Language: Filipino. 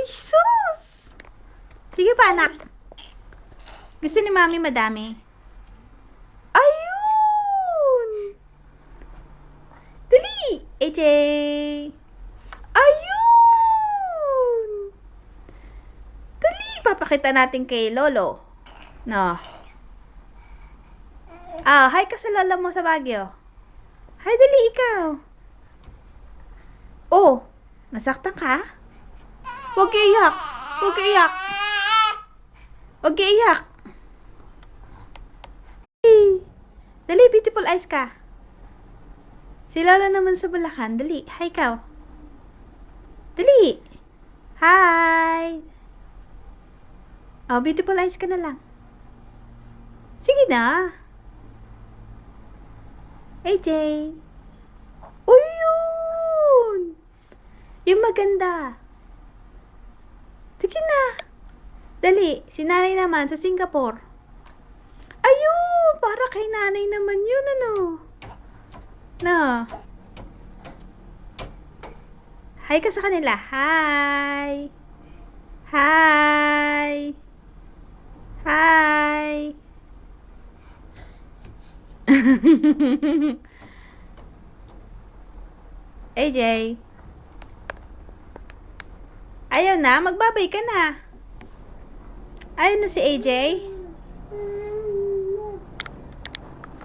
Ay, sus! Sige pa, anak. Gusto ni Mami madami. Ayun! Dali! AJ! Ayun! Dali! Papakita natin kay Lolo. No. Hi ka sa lola mo sa Baguio. Hi, dali ikaw. Oh, nasaktan ka? Huwag iyak. Huwag iyak. Huwag iyak. Dali, beautiful eyes ka. Si Lola naman sa Bulacan. Dali, hi ikaw. Dali. Hi. Oh, beautiful eyes ka na lang. Sige na. AJ. Uyun. Yung maganda. Sige na. Dali, si nanay naman sa Singapore. Ayun, para kay nanay naman yun, ano. No. Hi ka sa kanila. Hi. Hi. Hi. AJ. Ayaw na, magbabay ka na. Ayaw na si AJ.